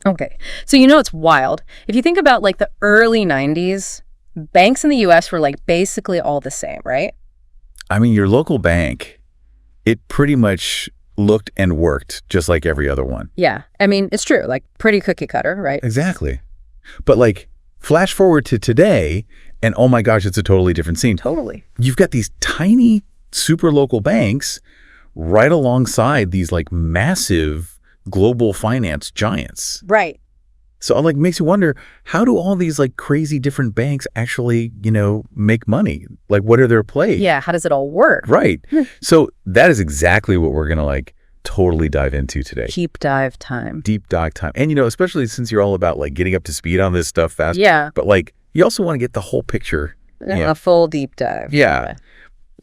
Okay. So it's wild. If you think about like the early 90s, banks in the US were like basically all the same, right? I mean, your local bank, it pretty much looked and worked just like every other one. Yeah. I mean, it's true. Like pretty cookie cutter, right? Exactly. But like flash forward to today and oh my gosh, it's a totally different scene. Totally. You've got these tiny super local banks right alongside these like massive global finance giants. Right. So it like makes you wonder, how do all these like crazy different banks actually, make money? Like what are their plays? Yeah. How does it all work? Right. So that is exactly what we're going to like totally dive into today. Deep dive time. Deep dive time. And, especially since you're all about like getting up to speed on this stuff fast. Yeah. But like you also want to get the whole picture. A full deep dive. Yeah. Okay.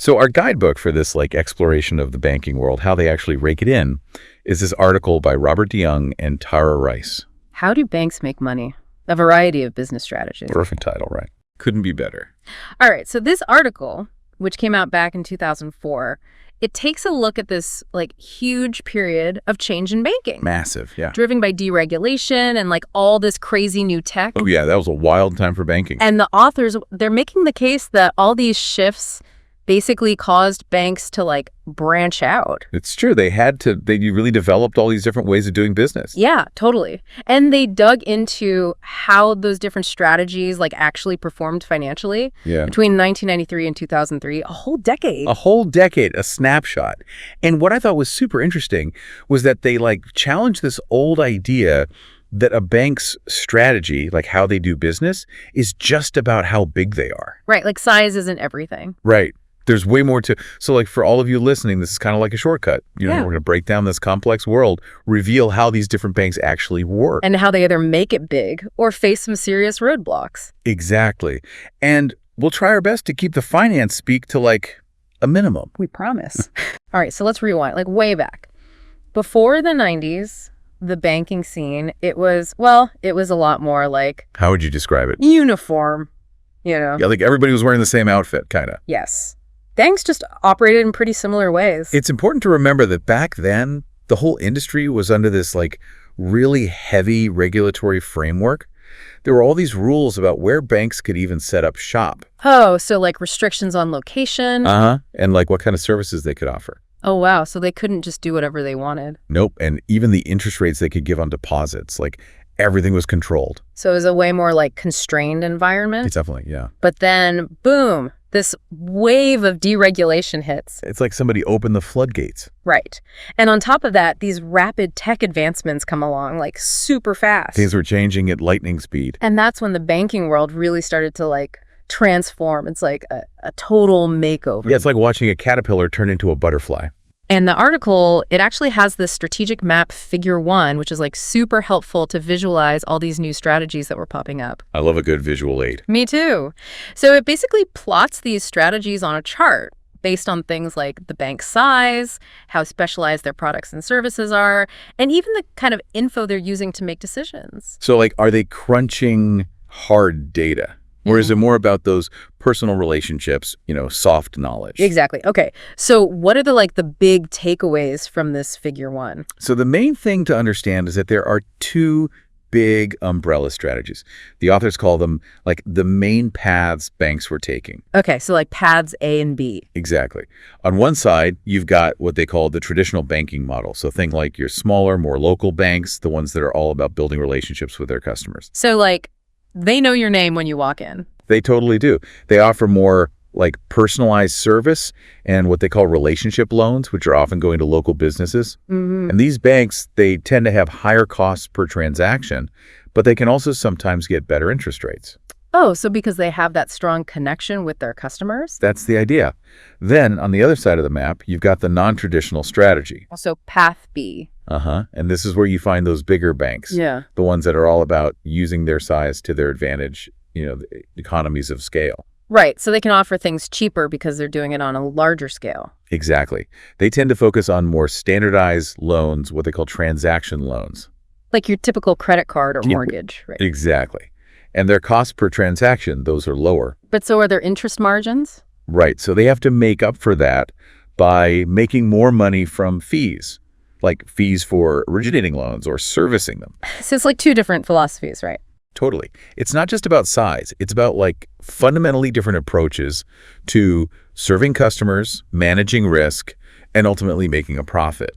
So our guidebook for this like exploration of the banking world, how they actually rake it in, is this article by Robert DeYoung and Tara Rice. How do banks make money? A variety of business strategies. Perfect title, right? Couldn't be better. All right. So this article, which came out back in 2004, it takes a look at this like huge period of change in banking. Massive, yeah. Driven by deregulation and like all this crazy new tech. Oh, yeah. That was a wild time for banking. And the authors, they're making the case that all these shifts basically caused banks to like branch out. It's true. They really developed all these different ways of doing business. Yeah, totally. And they dug into how those different strategies like actually performed financially between 1993 and 2003, a whole decade. A whole decade, a snapshot. And what I thought was super interesting was that they like challenged this old idea that a bank's strategy, like how they do business, is just about how big they are. Right, like size isn't everything. Right. There's way more to, so like for all of you listening, this is kind of like a shortcut. We're going to break down this complex world, reveal how these different banks actually work. And how they either make it big or face some serious roadblocks. Exactly. And we'll try our best to keep the finance speak to like a minimum. We promise. All right, so let's rewind, like way back. Before the 90s, the banking scene, it was a lot more like... How would you describe it? Uniform, Yeah, like everybody was wearing the same outfit, kind of. Yes. Banks just operated in pretty similar ways. It's important to remember that back then, the whole industry was under this like really heavy regulatory framework. There were all these rules about where banks could even set up shop. Oh, so like restrictions on location? And like what kind of services they could offer. Oh, wow. So they couldn't just do whatever they wanted. Nope. And even the interest rates they could give on deposits, like everything was controlled. So it was a way more like constrained environment? It's definitely, yeah. But then, boom, this wave of deregulation hits. It's like somebody opened the floodgates. Right. And on top of that, these rapid tech advancements come along like super fast. Things were changing at lightning speed. And that's when the banking world really started to like transform. It's like a total makeover. Yeah, it's like watching a caterpillar turn into a butterfly. And the article, it actually has this strategic map figure 1, which is like super helpful to visualize all these new strategies that were popping up. I love a good visual aid. Me too. So it basically plots these strategies on a chart based on things like the bank's size, how specialized their products and services are, and even the kind of info they're using to make decisions. So like, are they crunching hard data? Or is it more about those personal relationships, soft knowledge? Exactly. Okay. So what are the big takeaways from this figure 1? So the main thing to understand is that there are two big umbrella strategies. The authors call them like the main paths banks were taking. Okay. So like paths A and B. Exactly. On one side, you've got what they call the traditional banking model. So think like your smaller, more local banks, the ones that are all about building relationships with their customers. So like, they know your name when you walk in. They totally do. They offer more like personalized service and what they call relationship loans, which are often going to local businesses. And these banks, they tend to have higher costs per transaction, but they can also sometimes get better interest rates. Oh, so because they have that strong connection with their customers? That's the idea. Then on the other side of the map, you've got the non-traditional strategy. So path B. And this is where you find those bigger banks. Yeah. The ones that are all about using their size to their advantage, the economies of scale. Right. So they can offer things cheaper because they're doing it on a larger scale. Exactly. They tend to focus on more standardized loans, what they call transaction loans. Like your typical credit card or mortgage, right? Exactly. And their cost per transaction, those are lower. But so are their interest margins? Right. So they have to make up for that by making more money from fees. like fees for originating loans or servicing them. So it's like two different philosophies, right? Totally. It's not just about size. It's about like fundamentally different approaches to serving customers, managing risk, and ultimately making a profit.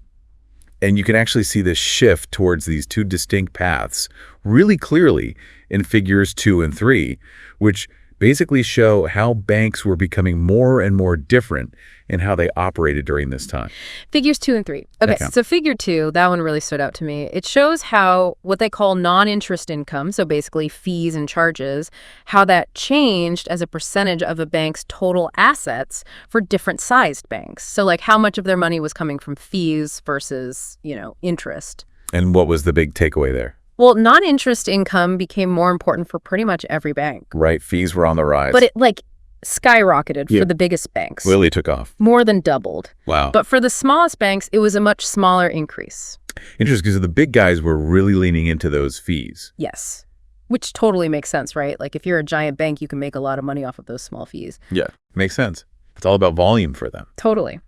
And you can actually see this shift towards these two distinct paths really clearly in figures 2 and 3, which basically show how banks were becoming more and more different in how they operated during this time. Figures 2 and 3. Okay, so figure 2, that one really stood out to me. It shows how what they call non-interest income, so basically fees and charges, how that changed as a percentage of a bank's total assets for different sized banks. So like how much of their money was coming from fees versus, interest. And what was the big takeaway there? Well, non-interest income became more important for pretty much every bank. Right, fees were on the rise. But it skyrocketed for the biggest banks. Really took off. More than doubled. Wow. But for the smallest banks, it was a much smaller increase. Interesting, because the big guys were really leaning into those fees. Yes. Which totally makes sense, right? Like if you're a giant bank, you can make a lot of money off of those small fees. Yeah, makes sense. It's all about volume for them. Totally.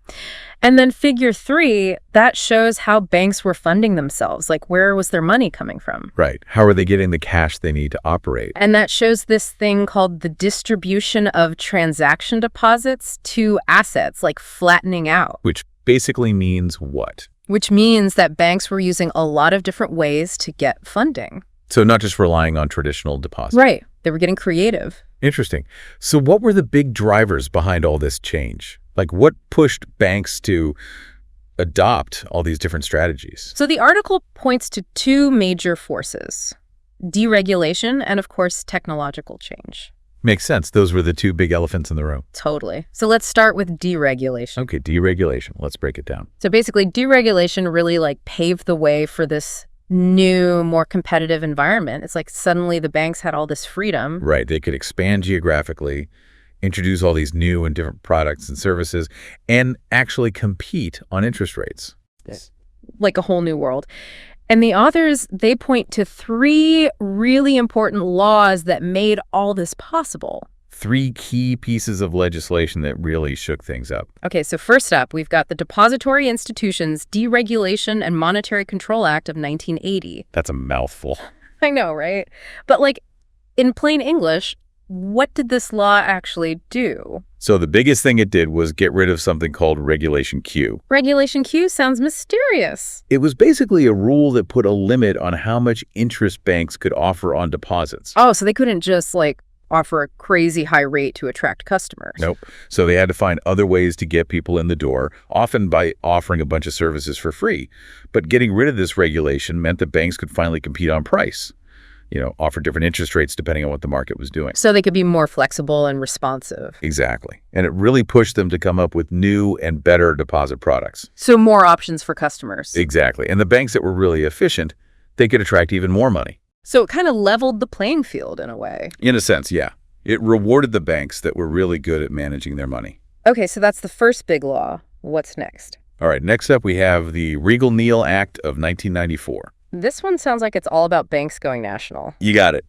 And then figure 3, that shows how banks were funding themselves. Like where was their money coming from? Right. How are they getting the cash they need to operate? And that shows this thing called the distribution of transaction deposits to assets, like flattening out. Which basically means what? Which means that banks were using a lot of different ways to get funding. So not just relying on traditional deposits. Right. They were getting creative. Interesting. So what were the big drivers behind all this change? Like what pushed banks to adopt all these different strategies? So the article points to 2 major forces: deregulation and, of course, technological change. Makes sense. Those were the 2 big elephants in the room. Totally. So let's start with deregulation. Okay, deregulation. Let's break it down. So basically, deregulation really paved the way for this new, more competitive environment. It's like suddenly the banks had all this freedom. Right. They could expand geographically, introduce all these new and different products and services, and actually compete on interest rates. Like a whole new world. And the authors, they point to 3 really important laws that made all this possible. 3 key pieces of legislation that really shook things up. Okay, so first up, we've got the Depository Institutions Deregulation and Monetary Control Act of 1980. That's a mouthful. I know, right? But in plain English, what did this law actually do? So the biggest thing it did was get rid of something called Regulation Q. Regulation Q sounds mysterious. It was basically a rule that put a limit on how much interest banks could offer on deposits. Oh, so they couldn't just offer a crazy high rate to attract customers. Nope. So they had to find other ways to get people in the door, often by offering a bunch of services for free. But getting rid of this regulation meant that banks could finally compete on price, offer different interest rates depending on what the market was doing. So they could be more flexible and responsive. Exactly. And it really pushed them to come up with new and better deposit products. So more options for customers. Exactly. And the banks that were really efficient, they could attract even more money. So it kind of leveled the playing field in a way. In a sense, yeah. It rewarded the banks that were really good at managing their money. Okay, so that's the first big law. What's next? All right, next up we have the Regal-Neal Act of 1994. This one sounds like it's all about banks going national. You got it.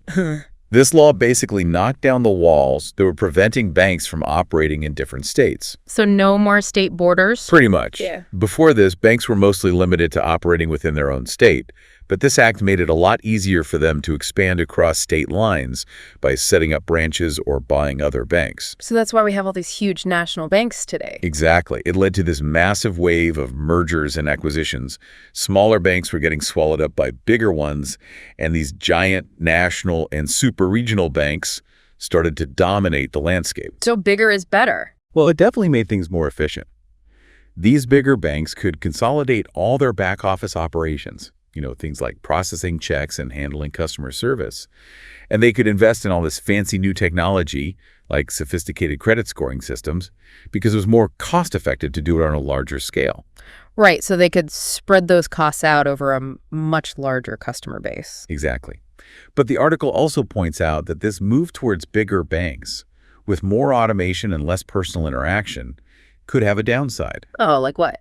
This law basically knocked down the walls that were preventing banks from operating in different states. So no more state borders? Pretty much. Yeah. Before this, banks were mostly limited to operating within their own state. But this act made it a lot easier for them to expand across state lines by setting up branches or buying other banks. So that's why we have all these huge national banks today. Exactly. It led to this massive wave of mergers and acquisitions. Smaller banks were getting swallowed up by bigger ones, and these giant national and super regional banks started to dominate the landscape. So bigger is better. Well, it definitely made things more efficient. These bigger banks could consolidate all their back office operations. Things like processing checks and handling customer service. And they could invest in all this fancy new technology, like sophisticated credit scoring systems, because it was more cost-effective to do it on a larger scale. Right, so they could spread those costs out over a much larger customer base. Exactly. But the article also points out that this move towards bigger banks, with more automation and less personal interaction, could have a downside. Oh, like what?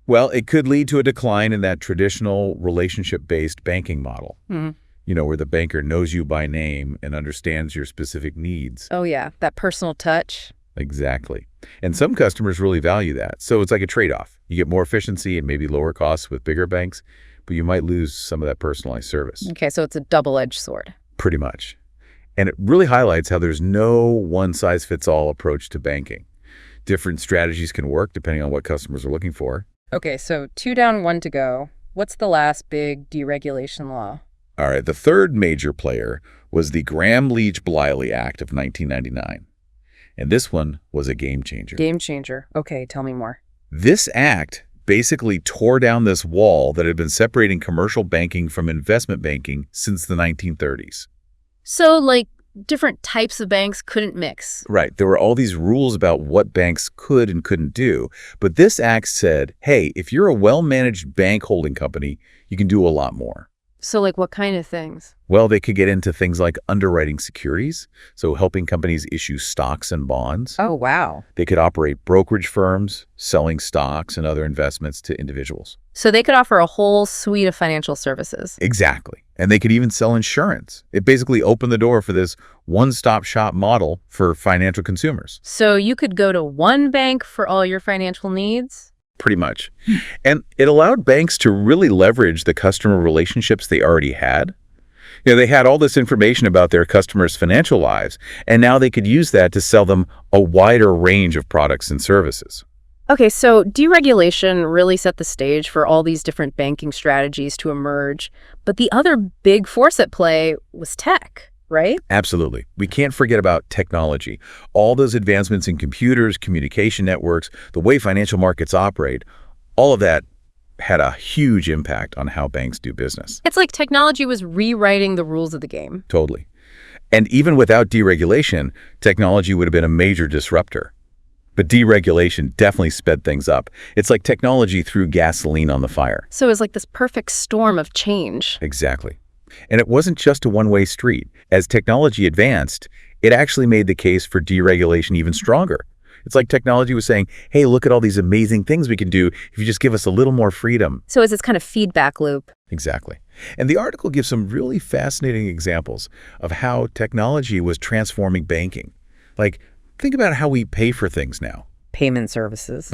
Well, it could lead to a decline in that traditional relationship-based banking model, where the banker knows you by name and understands your specific needs. Oh, yeah, that personal touch. Exactly. And some customers really value that. So it's like a trade-off. You get more efficiency and maybe lower costs with bigger banks, but you might lose some of that personalized service. Okay, so it's a double-edged sword. Pretty much. And it really highlights how there's no one-size-fits-all approach to banking. Different strategies can work depending on what customers are looking for. Okay, so 2 down, 1 to go. What's the last big deregulation law? All right, the third major player was the Gramm-Leach-Bliley Act of 1999. And this one was a game changer. Game changer. Okay, tell me more. This act basically tore down this wall that had been separating commercial banking from investment banking since the 1930s. So, like, different types of banks couldn't mix. Right. There were all these rules about what banks could and couldn't do. But this act said, hey, if you're a well-managed bank holding company, you can do a lot more. So, like, what kind of things? Well, they could get into things like underwriting securities, so helping companies issue stocks and bonds. Oh, wow. They could operate brokerage firms, selling stocks and other investments to individuals. So they could offer a whole suite of financial services. Exactly. And they could even sell insurance. It basically opened the door for this one-stop shop model for financial consumers. So you could go to one bank for all your financial needs? Pretty much. And it allowed banks to really leverage the customer relationships they already had. You know, they had all this information about their customers' financial lives, and now they could use that to sell them a wider range of products and services. Okay, so deregulation really set the stage for all these different banking strategies to emerge. But the other big force at play was tech, right? Absolutely. We can't forget about technology. All those advancements in computers, communication networks, the way financial markets operate, all of that had a huge impact on how banks do business. It's like technology was rewriting the rules of the game. Totally. And even without deregulation, technology would have been a major disruptor. But deregulation definitely sped things up. It's like technology threw gasoline on the fire. So it was like this perfect storm of change. Exactly. And it wasn't just a one-way street. As technology advanced, it actually made the case for deregulation even stronger. It's like technology was saying, hey, look at all these amazing things we can do if you just give us a little more freedom. So it's this kind of feedback loop. Exactly. And the article gives some really fascinating examples of how technology was transforming banking. Like, think about how we pay for things now. Payment services.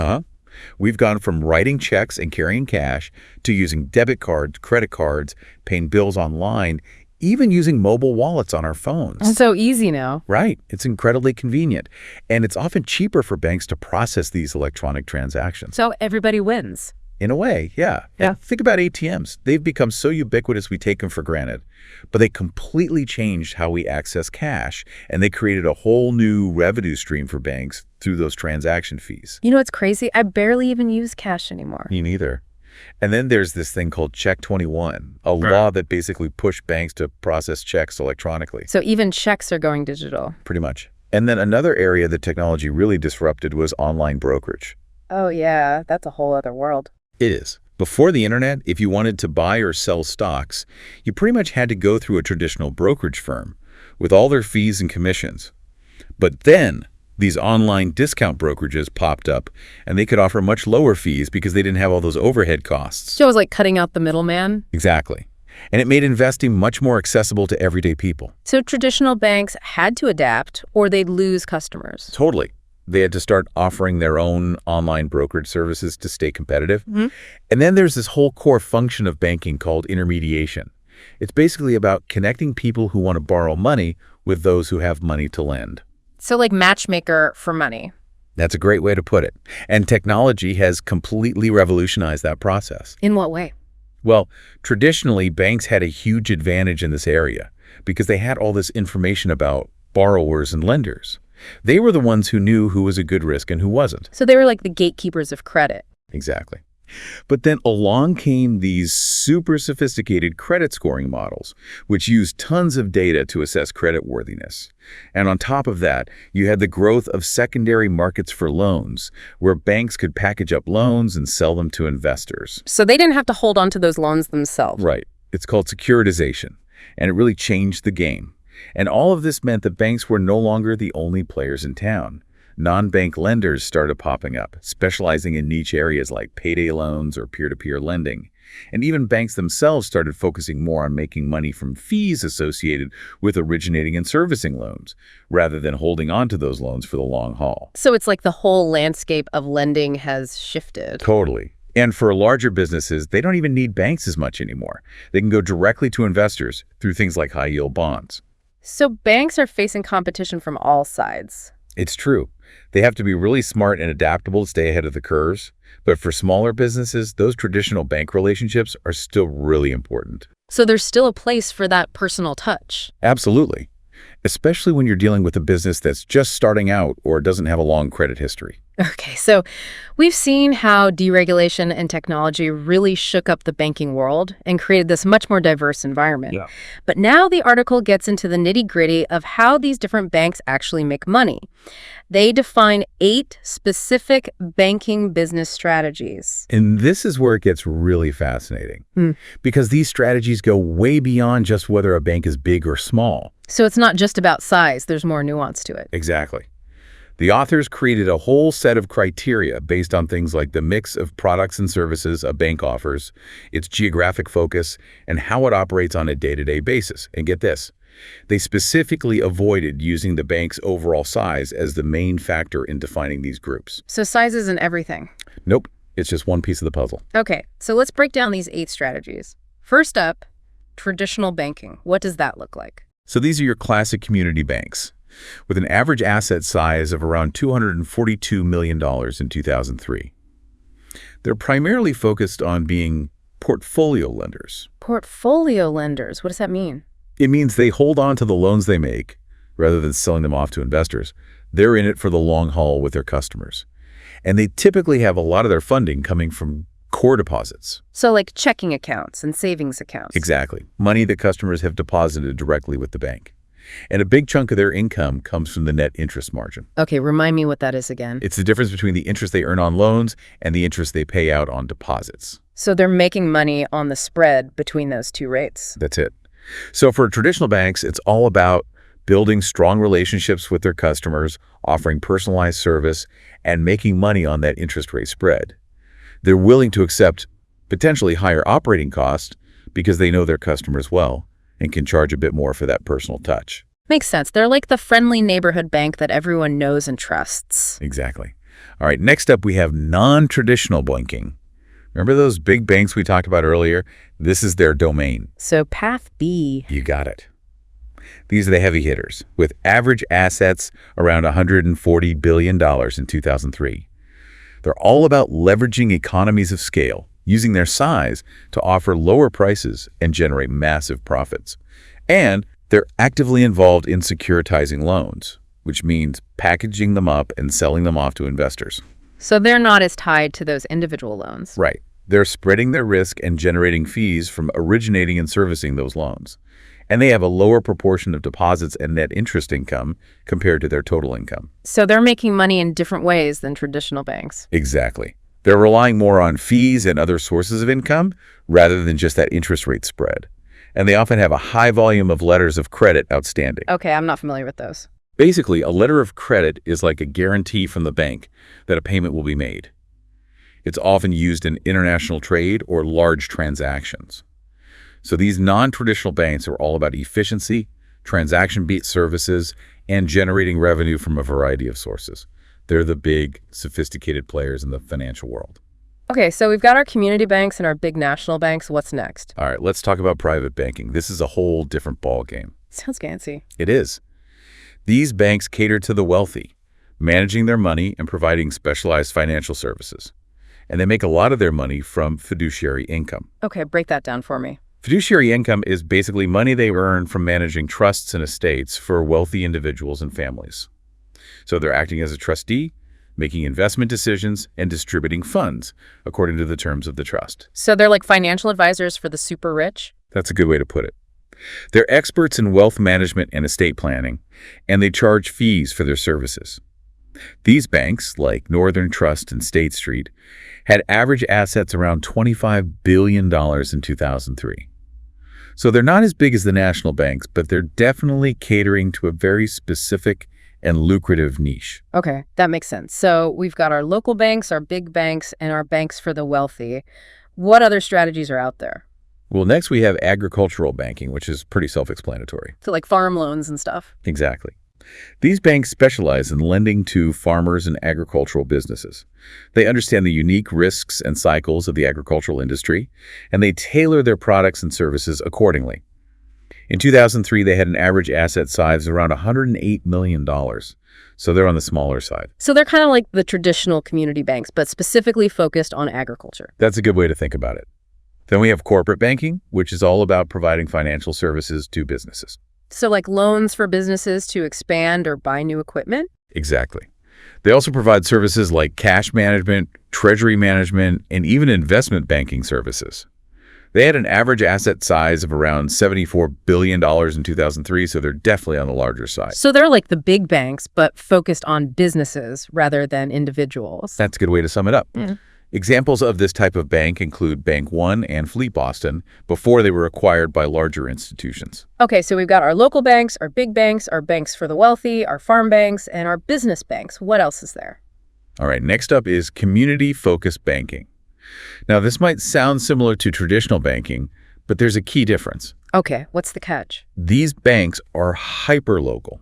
We've gone from writing checks and carrying cash to using debit cards, credit cards, paying bills online, even using mobile wallets on our phones. It's so easy now. Right. It's incredibly convenient. And it's often cheaper for banks to process these electronic transactions. So everybody wins. In a way, yeah. Yeah. And think about ATMs. They've become so ubiquitous we take them for granted. But they completely changed how we access cash, and they created a whole new revenue stream for banks through those transaction fees. You know what's crazy? I barely even use cash anymore. Me neither. And then there's this thing called Check 21, a law that basically pushed banks to process checks electronically. So even checks are going digital. Pretty much. And then another area that technology really disrupted was online brokerage. Oh, yeah. That's a whole other world. It is. Before the internet, if you wanted to buy or sell stocks, you pretty much had to go through a traditional brokerage firm with all their fees and commissions. But then these online discount brokerages popped up, and they could offer much lower fees because they didn't have all those overhead costs. So it was like cutting out the middleman. Exactly. And it made investing much more accessible to everyday people. So traditional banks had to adapt or they'd lose customers. Totally. They had to start offering their own online brokerage services to stay competitive. And then there's this whole core function of banking called intermediation. It's basically about connecting people who want to borrow money with those who have money to lend. So like matchmaker for money. That's a great way to put it. And technology has completely revolutionized that process. In what way? Well, traditionally, banks had a huge advantage in this area because they had all this information about borrowers and lenders. They were the ones who knew who was a good risk and who wasn't. So they were like the gatekeepers of credit. Exactly. But then along came these super sophisticated credit scoring models, which used tons of data to assess creditworthiness. And on top of that, you had the growth of secondary markets for loans, where banks could package up loans and sell them to investors. So they didn't have to hold on to those loans themselves. Right. It's called securitization, and it really changed the game. And all of this meant that banks were no longer the only players in town. Non-bank lenders started popping up, specializing in niche areas like payday loans or peer-to-peer lending. And even banks themselves started focusing more on making money from fees associated with originating and servicing loans, rather than holding on to those loans for the long haul. So it's like the whole landscape of lending has shifted. Totally. And for larger businesses, they don't even need banks as much anymore. They can go directly to investors through things like high-yield bonds. So banks are facing competition from all sides. It's true. They have to be really smart and adaptable to stay ahead of the curves. But for smaller businesses, those traditional bank relationships are still really important. So there's still a place for that personal touch. Absolutely. Especially when you're dealing with a business that's just starting out or doesn't have a long credit history. Okay, so we've seen how deregulation and technology really shook up the banking world and created this much more diverse environment. Yeah. But now the article gets into the nitty-gritty of how these different banks actually make money. They define 8 specific banking business strategies. And this is where it gets really fascinating, because these strategies go way beyond just whether a bank is big or small. So it's not just about size, there's more nuance to it. Exactly. The authors created a whole set of criteria based on things like the mix of products and services a bank offers, its geographic focus, and how it operates on a day-to-day basis. And get this, they specifically avoided using the bank's overall size as the main factor in defining these groups. So size isn't everything. Nope, it's just one piece of the puzzle. Okay, so let's break down these 8 strategies. First up, traditional banking. What does that look like? So these are your classic community banks, with an average asset size of around $242 million in 2003. They're primarily focused on being portfolio lenders. Portfolio lenders, what does that mean? It means they hold on to the loans they make rather than selling them off to investors. They're in it for the long haul with their customers. And they typically have a lot of their funding coming from core deposits. So like checking accounts and savings accounts. Exactly. Money that customers have deposited directly with the bank. And a big chunk of their income comes from the net interest margin. Okay, remind me what that is again. It's the difference between the interest they earn on loans and the interest they pay out on deposits. So they're making money on the spread between those two rates. That's it. So for traditional banks, it's all about building strong relationships with their customers, offering personalized service, and making money on that interest rate spread. They're willing to accept potentially higher operating costs because they know their customers well and can charge a bit more for that personal touch. Makes sense. They're like the friendly neighborhood bank that everyone knows and trusts. Exactly. All right, next up we have non-traditional banking. Remember those big banks we talked about earlier? This is their domain. So path B. You got it. These are the heavy hitters, with average assets around $140 billion in 2003. They're all about leveraging economies of scale, using their size to offer lower prices and generate massive profits. And they're actively involved in securitizing loans, which means packaging them up and selling them off to investors. So they're not as tied to those individual loans. Right. They're spreading their risk and generating fees from originating and servicing those loans. And they have a lower proportion of deposits and net interest income compared to their total income. So they're making money in different ways than traditional banks. Exactly. They're relying more on fees and other sources of income rather than just that interest rate spread. And they often have a high volume of letters of credit outstanding. Okay, I'm not familiar with those. Basically, a letter of credit is like a guarantee from the bank that a payment will be made. It's often used in international trade or large transactions. So these non-traditional banks are all about efficiency, transaction-based services, and generating revenue from a variety of sources. They're the big, sophisticated players in the financial world. Okay, so we've got our community banks and our big national banks. What's next? All right, let's talk about private banking. This is a whole different ballgame. Sounds fancy. It is. These banks cater to the wealthy, managing their money and providing specialized financial services. And they make a lot of their money from fiduciary income. Okay, break that down for me. Fiduciary income is basically money they earn from managing trusts and estates for wealthy individuals and families. So they're acting as a trustee, making investment decisions, and distributing funds according to the terms of the trust. So they're like financial advisors for the super rich? That's a good way to put it. They're experts in wealth management and estate planning, and they charge fees for their services. These banks, like Northern Trust and State Street, had average assets around $25 billion in 2003. So they're not as big as the national banks, but they're definitely catering to a very specific and lucrative niche. Okay, that makes sense. So we've got our local banks, our big banks, and our banks for the wealthy. What other strategies are out there? Well, next we have agricultural banking, which is pretty self-explanatory. So like farm loans and stuff. Exactly. These banks specialize in lending to farmers and agricultural businesses. They understand the unique risks and cycles of the agricultural industry, and they tailor their products and services accordingly. In 2003, they had an average asset size of around $108 million, so they're on the smaller side. So they're kind of like the traditional community banks, but specifically focused on agriculture. That's a good way to think about it. Then we have corporate banking, which is all about providing financial services to businesses. So like loans for businesses to expand or buy new equipment? Exactly. They also provide services like cash management, treasury management, and even investment banking services. They had an average asset size of around $74 billion in 2003, so they're definitely on the larger side. So they're like the big banks, but focused on businesses rather than individuals. That's a good way to sum it up. Yeah. Examples of this type of bank include Bank One and Fleet Boston before they were acquired by larger institutions. Okay, so we've got our local banks, our big banks, our banks for the wealthy, our farm banks, and our business banks. What else is there? All right, next up is community-focused banking. Now, this might sound similar to traditional banking, but there's a key difference. Okay, what's the catch? These banks are hyper-local,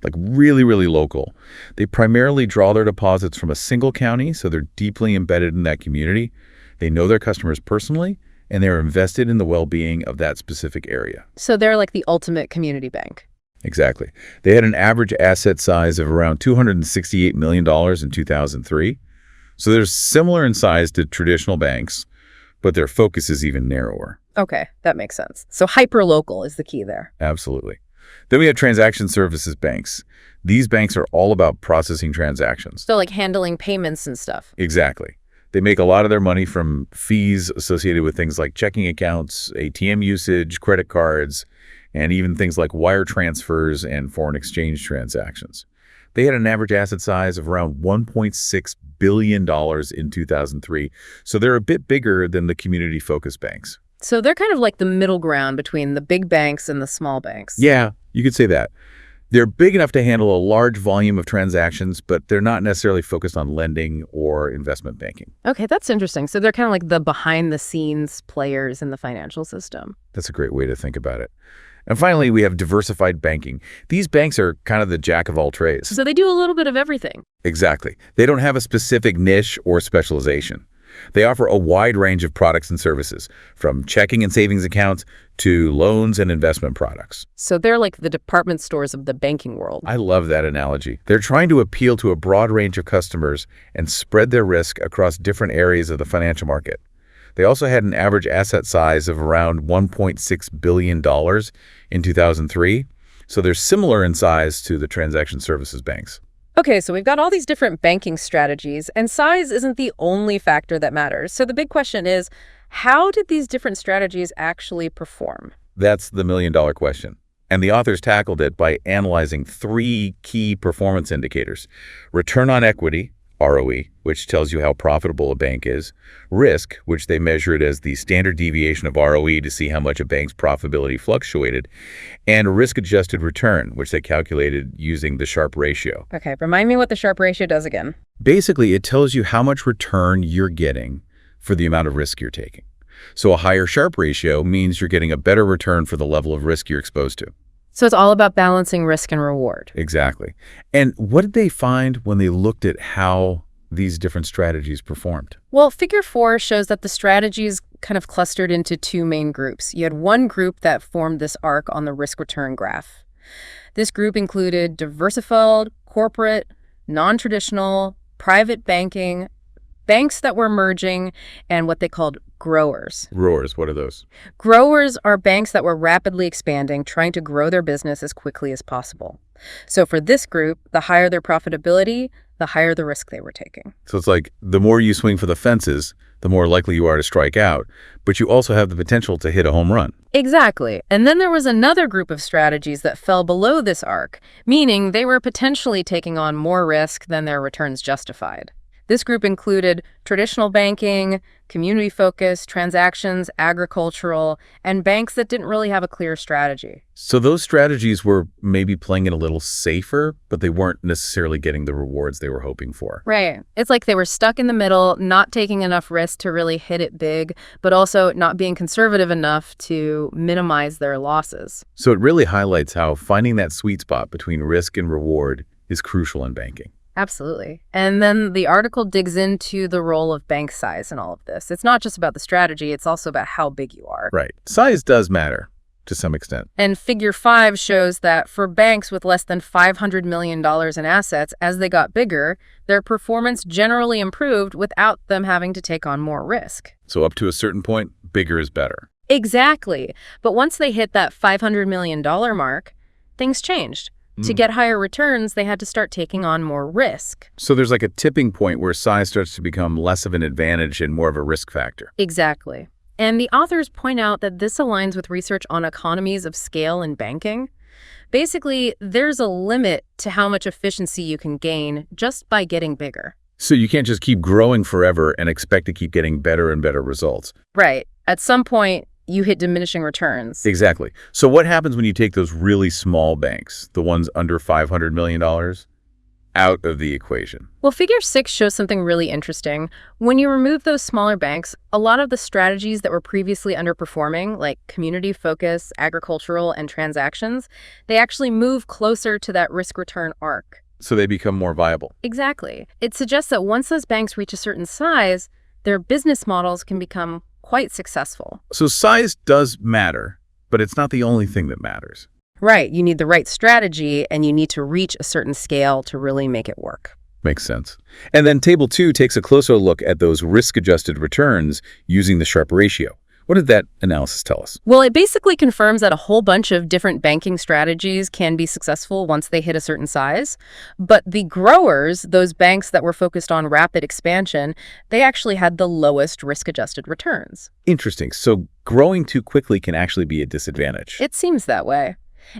like really, really local. They primarily draw their deposits from a single county, so they're deeply embedded in that community. They know their customers personally, and they're invested in the well-being of that specific area. So they're like the ultimate community bank. Exactly. They had an average asset size of around $268 million in 2003. So they're similar in size to traditional banks, but their focus is even narrower. Okay, that makes sense. So hyper-local is the key there. Absolutely. Then we have transaction services banks. These banks are all about processing transactions. So like handling payments and stuff. Exactly. They make a lot of their money from fees associated with things like checking accounts, ATM usage, credit cards, and even things like wire transfers and foreign exchange transactions. They had an average asset size of around $1.6 billion in 2003, so they're a bit bigger than the community-focused banks. So they're kind of like the middle ground between the big banks and the small banks. Yeah, you could say that. They're big enough to handle a large volume of transactions, but they're not necessarily focused on lending or investment banking. Okay, that's interesting. So they're kind of like the behind-the-scenes players in the financial system. That's a great way to think about it. And finally, we have diversified banking. These banks are kind of the jack of all trades. So they do a little bit of everything. Exactly. They don't have a specific niche or specialization. They offer a wide range of products and services, from checking and savings accounts to loans and investment products. So they're like the department stores of the banking world. I love that analogy. They're trying to appeal to a broad range of customers and spread their risk across different areas of the financial market. They also had an average asset size of around $1.6 billion in 2003, so they're similar in size to the transaction services banks. Okay, so we've got all these different banking strategies, and size isn't the only factor that matters. So the big question is, how did these different strategies actually perform? That's the million-dollar question. And the authors tackled it by analyzing 3 key performance indicators: return on equity, ROE, which tells you how profitable a bank is; risk, which they measured as the standard deviation of ROE to see how much a bank's profitability fluctuated; and risk-adjusted return, which they calculated using the Sharpe ratio. Okay, remind me what the Sharpe ratio does again. Basically, it tells you how much return you're getting for the amount of risk you're taking. So a higher Sharpe ratio means you're getting a better return for the level of risk you're exposed to. So it's all about balancing risk and reward. Exactly. And what did they find when they looked at how these different strategies performed? Well, Figure 4 shows that the strategies kind of clustered into 2 main groups. You had one group that formed this arc on the risk-return graph. This group included diversified, corporate, non-traditional, private banking, banks that were merging, and what they called growers. Growers, what are those? Growers are banks that were rapidly expanding, trying to grow their business as quickly as possible. So for this group, the higher their profitability, the higher the risk they were taking. So it's like the more you swing for the fences, the more likely you are to strike out, but you also have the potential to hit a home run. Exactly. And then there was another group of strategies that fell below this arc, meaning they were potentially taking on more risk than their returns justified. This group included traditional banking, community-focused, transactions, agricultural, and banks that didn't really have a clear strategy. So those strategies were maybe playing it a little safer, but they weren't necessarily getting the rewards they were hoping for. Right. It's like they were stuck in the middle, not taking enough risk to really hit it big, but also not being conservative enough to minimize their losses. So it really highlights how finding that sweet spot between risk and reward is crucial in banking. Absolutely. And then the article digs into the role of bank size in all of this. It's not just about the strategy, it's also about how big you are. Right. Size does matter to some extent. And Figure 5 shows that for banks with less than $500 million in assets, as they got bigger, their performance generally improved without them having to take on more risk. So up to a certain point, bigger is better. Exactly. But once they hit that $500 million mark, things changed. To get higher returns, they had to start taking on more risk. So there's like a tipping point where size starts to become less of an advantage and more of a risk factor. Exactly. And the authors point out that this aligns with research on economies of scale in banking. Basically, there's a limit to how much efficiency you can gain just by getting bigger. So you can't just keep growing forever and expect to keep getting better and better results. Right. At some point, you hit diminishing returns. Exactly. So what happens when you take those really small banks, the ones under $500 million, out of the equation? Well, Figure 6 shows something really interesting. When you remove those smaller banks, a lot of the strategies that were previously underperforming, like community focus, agricultural, and transactions, they actually move closer to that risk-return arc. So they become more viable. Exactly. It suggests that once those banks reach a certain size, their business models can become quite successful. So size does matter, but it's not the only thing that matters. Right. You need the right strategy, and you need to reach a certain scale to really make it work. Makes sense. And then Table 2 takes a closer look at those risk-adjusted returns using the Sharpe ratio. What did that analysis tell us? Well, it basically confirms that a whole bunch of different banking strategies can be successful once they hit a certain size. But the growers, those banks that were focused on rapid expansion, they actually had the lowest risk-adjusted returns. Interesting. So growing too quickly can actually be a disadvantage. It seems that way.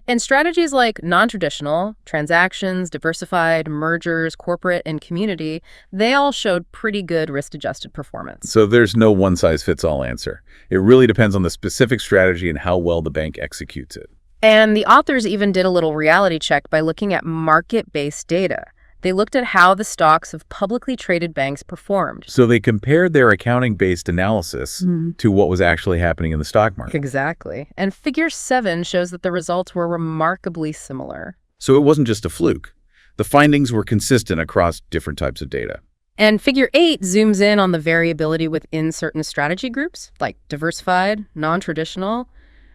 And strategies like non-traditional, transactions, diversified, mergers, corporate, and community, they all showed pretty good risk-adjusted performance. So there's no one-size-fits-all answer. It really depends on the specific strategy and how well the bank executes it. And the authors even did a little reality check by looking at market-based data. They looked at how the stocks of publicly traded banks performed. So they compared their accounting-based analysis to what was actually happening in the stock market. Exactly. And Figure 7 shows that the results were remarkably similar. So it wasn't just a fluke. The findings were consistent across different types of data. And Figure 8 zooms in on the variability within certain strategy groups, like diversified, non-traditional,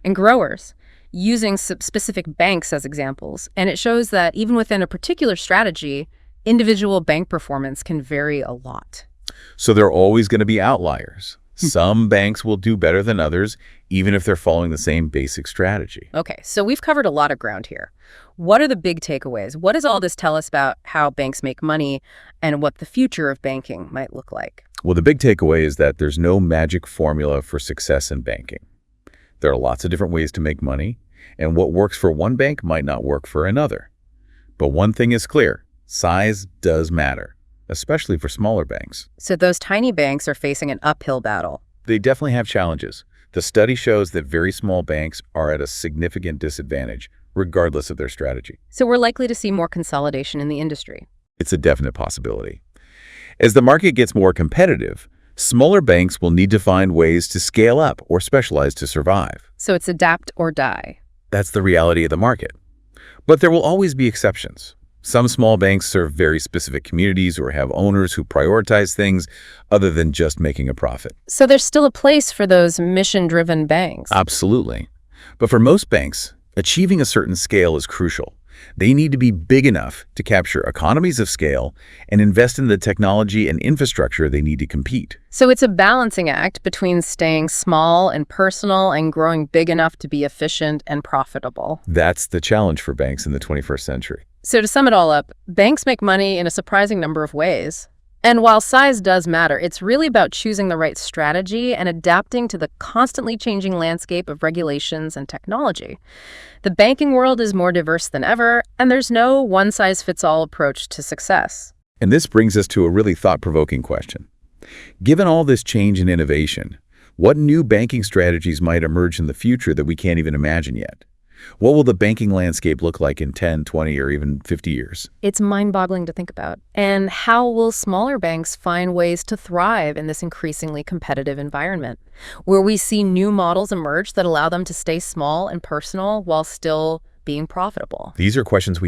and growers, using specific banks as examples. And it shows that even within a particular strategy, individual bank performance can vary a lot. So there are always going to be outliers. Some banks will do better than others, even if they're following the same basic strategy. Okay, so we've covered a lot of ground here. What are the big takeaways? What does all this tell us about how banks make money and what the future of banking might look like? Well, the big takeaway is that there's no magic formula for success in banking. There are lots of different ways to make money, and what works for one bank might not work for another. But one thing is clear. Size does matter, especially for smaller banks. So those tiny banks are facing an uphill battle. They definitely have challenges. The study shows that very small banks are at a significant disadvantage, regardless of their strategy. So we're likely to see more consolidation in the industry. It's a definite possibility. As the market gets more competitive, smaller banks will need to find ways to scale up or specialize to survive. So it's adapt or die. That's the reality of the market. But there will always be exceptions. Some small banks serve very specific communities or have owners who prioritize things other than just making a profit. So there's still a place for those mission-driven banks. Absolutely. But for most banks, achieving a certain scale is crucial. They need to be big enough to capture economies of scale and invest in the technology and infrastructure they need to compete. So it's a balancing act between staying small and personal and growing big enough to be efficient and profitable. That's the challenge for banks in the 21st century. So to sum it all up, banks make money in a surprising number of ways. And while size does matter, it's really about choosing the right strategy and adapting to the constantly changing landscape of regulations and technology. The banking world is more diverse than ever, and there's no one-size-fits-all approach to success. And this brings us to a really thought-provoking question. Given all this change and innovation, what new banking strategies might emerge in the future that we can't even imagine yet? What will the banking landscape look like in 10, 20, or even 50 years? It's mind-boggling to think about. And how will smaller banks find ways to thrive in this increasingly competitive environment, where we see new models emerge that allow them to stay small and personal while still being profitable? These are questions we